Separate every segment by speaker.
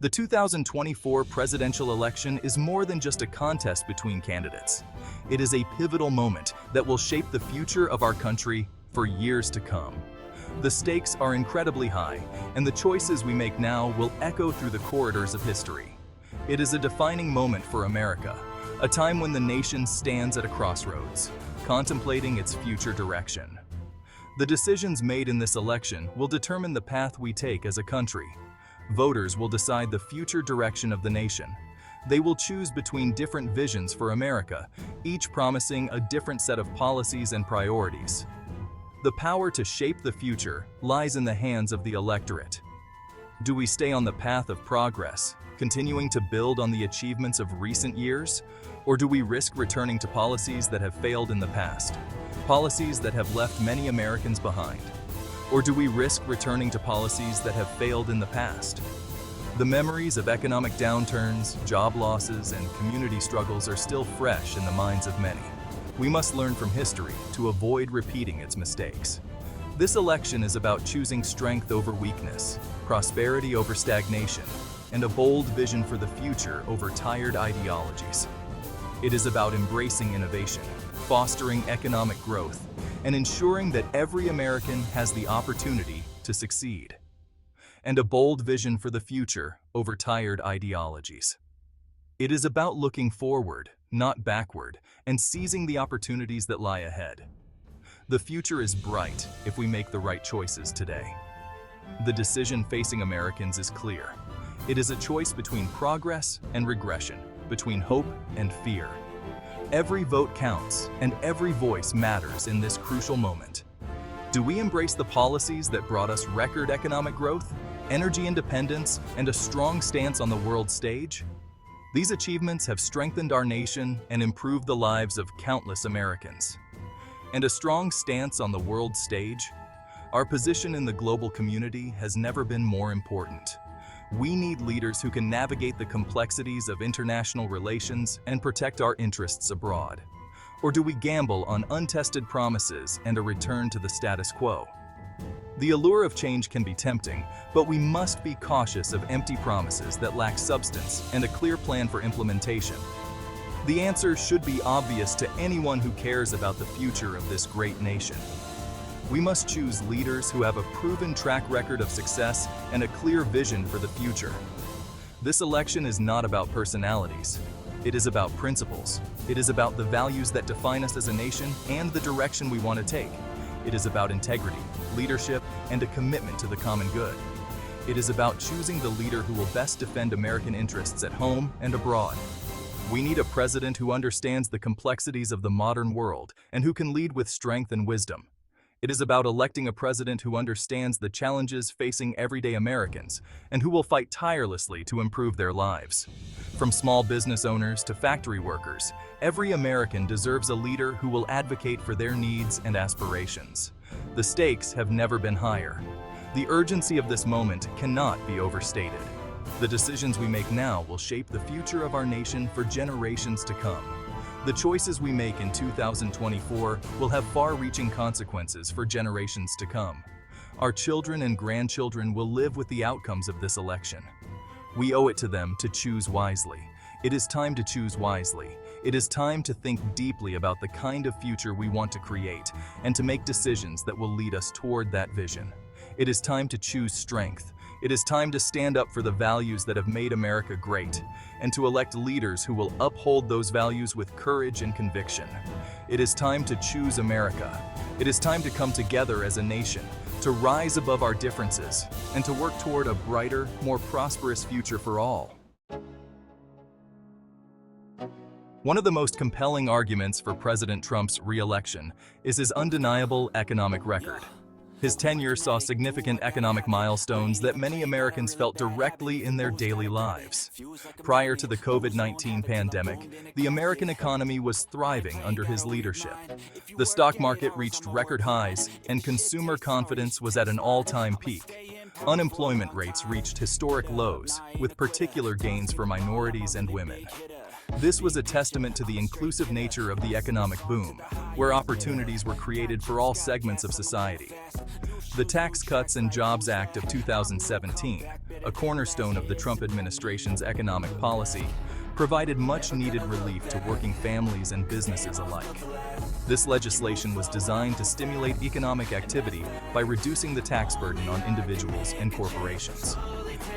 Speaker 1: The 2024 presidential election is more than just a contest between candidates. It is a pivotal moment that will shape the future of our country for years to come. The stakes are incredibly high, and the choices we make now will echo through the corridors of history. It is a defining moment for America, a time when the nation stands at a crossroads, contemplating its future direction. The decisions made in this election will determine the path we take as a country. Voters will decide the future direction of the nation. They will choose between different visions for America, each promising a different set of policies and priorities. The power to shape the future lies in the hands of the electorate. Do we stay on the path of progress, continuing to build on the achievements of recent years? Or do we risk returning to policies that have failed in the past, policies that have left many Americans behind? Or do we risk returning to policies that have failed in the past? The memories of economic downturns, job losses, and community struggles are still fresh in the minds of many. We must learn from history to avoid repeating its mistakes. This election is about choosing strength over weakness, prosperity over stagnation, and a bold vision for the future over tired ideologies. It is about embracing innovation, fostering economic growth, and ensuring that every American has the opportunity to succeed. And a bold vision for the future over tired ideologies. It is about looking forward, not backward, and seizing the opportunities that lie ahead. The future is bright if we make the right choices today. The decision facing Americans is clear. It is a choice between progress and regression, between hope and fear. Every vote counts, and every voice matters in this crucial moment. Do we embrace the policies that brought us record economic growth, energy independence, and a strong stance on the world stage? These achievements have strengthened our nation and improved the lives of countless Americans. And a strong stance on the world stage? Our position in the global community has never been more important. We need leaders who can navigate the complexities of international relations and protect our interests abroad. Or do we gamble on untested promises and a return to the status quo? The allure of change can be tempting, but we must be cautious of empty promises that lack substance and a clear plan for implementation. The answer should be obvious to anyone who cares about the future of this great nation. We must choose leaders who have a proven track record of success and a clear vision for the future. This election is not about personalities. It is about principles. It is about the values that define us as a nation and the direction we want to take. It is about integrity, leadership, and a commitment to the common good. It is about choosing the leader who will best defend American interests at home and abroad. We need a president who understands the complexities of the modern world and who can lead with strength and wisdom. It is about electing a president who understands the challenges facing everyday Americans and who will fight tirelessly to improve their lives. From small business owners to factory workers, every American deserves a leader who will advocate for their needs and aspirations. The stakes have never been higher. The urgency of this moment cannot be overstated. The decisions we make now will shape the future of our nation for generations to come. The choices we make in 2024 will have far-reaching consequences for generations to come. Our children and grandchildren will live with the outcomes of this election. We owe it to them to choose wisely. It is time to choose wisely. It is time to think deeply about the kind of future we want to create and to make decisions that will lead us toward that vision. It is time to choose strength. It is time to stand up for the values that have made America great and to elect leaders who will uphold those values with courage and conviction. It is time to choose America. It is time to come together as a nation, to rise above our differences, and to work toward a brighter, more prosperous future for all. One of the most compelling arguments for President Trump's re-election is his undeniable economic record. His tenure saw significant economic milestones that many Americans felt directly in their daily lives. Prior to the COVID-19 pandemic, the American economy was thriving under his leadership. The stock market reached record highs, and consumer confidence was at an all-time peak. Unemployment rates reached historic lows, with particular gains for minorities and women. This was a testament to the inclusive nature of the economic boom, where opportunities were created for all segments of society. The Tax Cuts and Jobs Act of 2017, a cornerstone of the Trump administration's economic policy, provided much-needed relief to working families and businesses alike. This legislation was designed to stimulate economic activity by reducing the tax burden on individuals and corporations.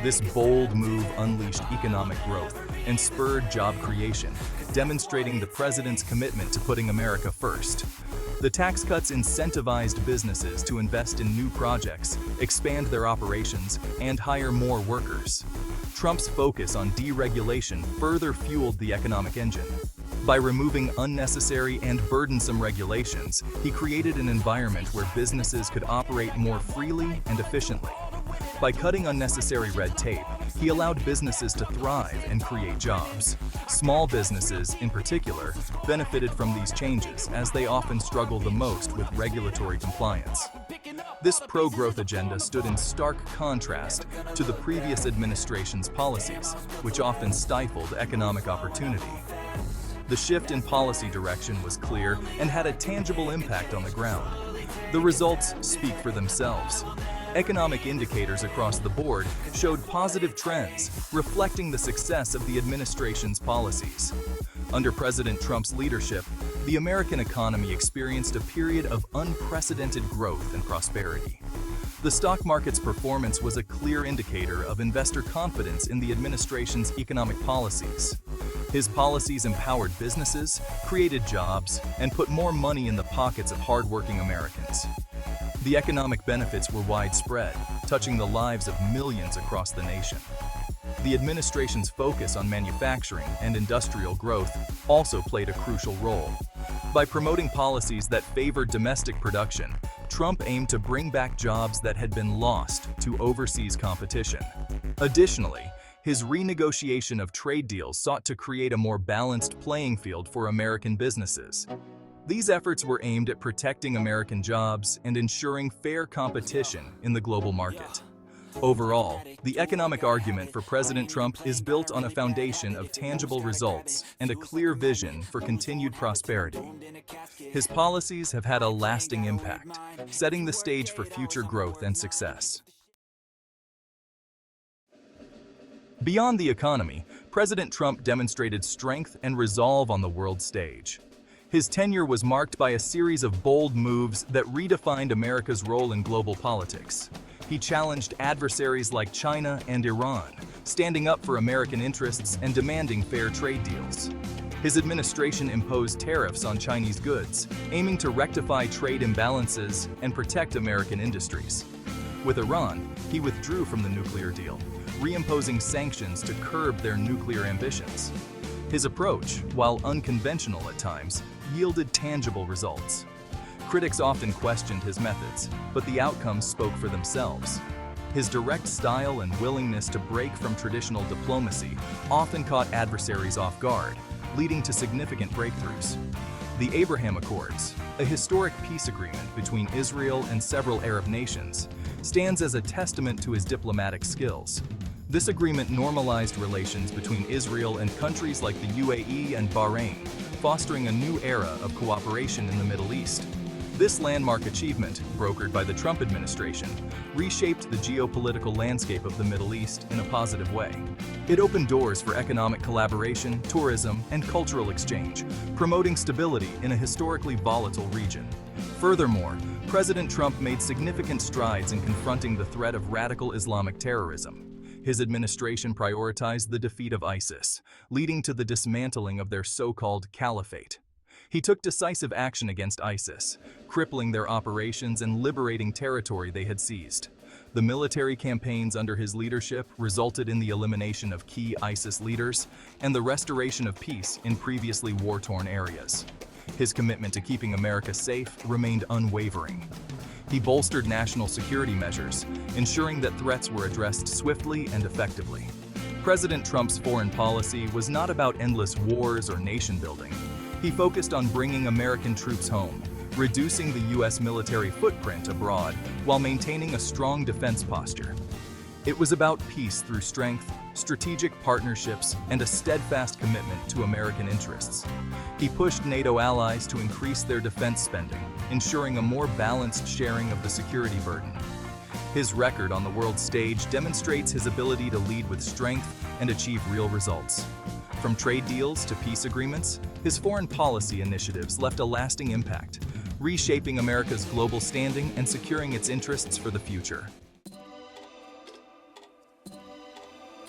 Speaker 1: This bold move unleashed economic growth and spurred job creation, demonstrating the president's commitment to putting America first. The tax cuts incentivized businesses to invest in new projects, expand their operations, and hire more workers. Trump's focus on deregulation further fueled the economic engine. By removing unnecessary and burdensome regulations, he created an environment where businesses could operate more freely and efficiently. By cutting unnecessary red tape, he allowed businesses to thrive and create jobs. Small businesses, in particular, benefited from these changes as they often struggle the most with regulatory compliance. This pro-growth agenda stood in stark contrast to the previous administration's policies, which often stifled economic opportunity. The shift in policy direction was clear and had a tangible impact on the ground. The results speak for themselves. Economic indicators across the board showed positive trends, reflecting the success of the administration's policies. Under President Trump's leadership, the American economy experienced a period of unprecedented growth and prosperity. The stock market's performance was a clear indicator of investor confidence in the administration's economic policies. His policies empowered businesses, created jobs, and put more money in the pockets of hardworking Americans. The economic benefits were widespread, touching the lives of millions across the nation. The administration's focus on manufacturing and industrial growth also played a crucial role. By promoting policies that favored domestic production, Trump aimed to bring back jobs that had been lost to overseas competition. Additionally, his renegotiation of trade deals sought to create a more balanced playing field for American businesses. These efforts were aimed at protecting American jobs and ensuring fair competition in the global market. Overall, the economic argument for President Trump is built on a foundation of tangible results and a clear vision for continued prosperity. His policies have had a lasting impact, setting the stage for future growth and success. Beyond the economy, President Trump demonstrated strength and resolve on the world stage. His tenure was marked by a series of bold moves that redefined America's role in global politics. He challenged adversaries like China and Iran, standing up for American interests and demanding fair trade deals. His administration imposed tariffs on Chinese goods, aiming to rectify trade imbalances and protect American industries. With Iran, he withdrew from the nuclear deal, reimposing sanctions to curb their nuclear ambitions. His approach, while unconventional at times, yielded tangible results. Critics often questioned his methods, but the outcomes spoke for themselves. His direct style and willingness to break from traditional diplomacy often caught adversaries off guard, leading to significant breakthroughs. The Abraham Accords, a historic peace agreement between Israel and several Arab nations, stands as a testament to his diplomatic skills. This agreement normalized relations between Israel and countries like the UAE and Bahrain, fostering a new era of cooperation in the Middle East. This landmark achievement, brokered by the Trump administration, reshaped the geopolitical landscape of the Middle East in a positive way. It opened doors for economic collaboration, tourism, and cultural exchange, promoting stability in a historically volatile region. Furthermore, President Trump made significant strides in confronting the threat of radical Islamic terrorism. His administration prioritized the defeat of ISIS, leading to the dismantling of their so-called caliphate. He took decisive action against ISIS, crippling their operations and liberating territory they had seized. The military campaigns under his leadership resulted in the elimination of key ISIS leaders and the restoration of peace in previously war-torn areas. His commitment to keeping America safe remained unwavering. He bolstered national security measures, ensuring that threats were addressed swiftly and effectively. President Trump's foreign policy was not about endless wars or nation-building. He focused on bringing American troops home, reducing the U.S. military footprint abroad while maintaining a strong defense posture. It was about peace through strength, strategic partnerships, and a steadfast commitment to American interests. He pushed NATO allies to increase their defense spending, ensuring a more balanced sharing of the security burden. His record on the world stage demonstrates his ability to lead with strength and achieve real results. From trade deals to peace agreements, his foreign policy initiatives left a lasting impact, reshaping America's global standing and securing its interests for the future.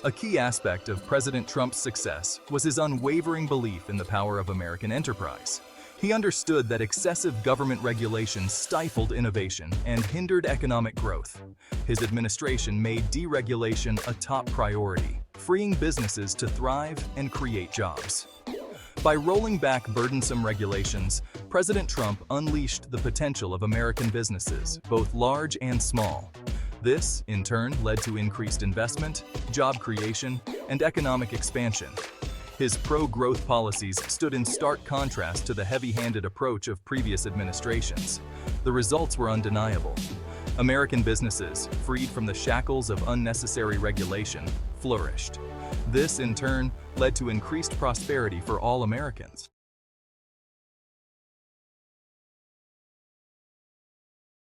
Speaker 1: A key aspect of President Trump's success was his unwavering belief in the power of American enterprise. He understood that excessive government regulation stifled innovation and hindered economic growth. His administration made deregulation a top priority, freeing businesses to thrive and create jobs. By rolling back burdensome regulations, President Trump unleashed the potential of American businesses, both large and small. This, in turn, led to increased investment, job creation, and economic expansion. His pro-growth policies stood in stark contrast to the heavy-handed approach of previous administrations. The results were undeniable. American businesses, freed from the shackles of unnecessary regulation, flourished. This, in turn, led to increased prosperity for all Americans.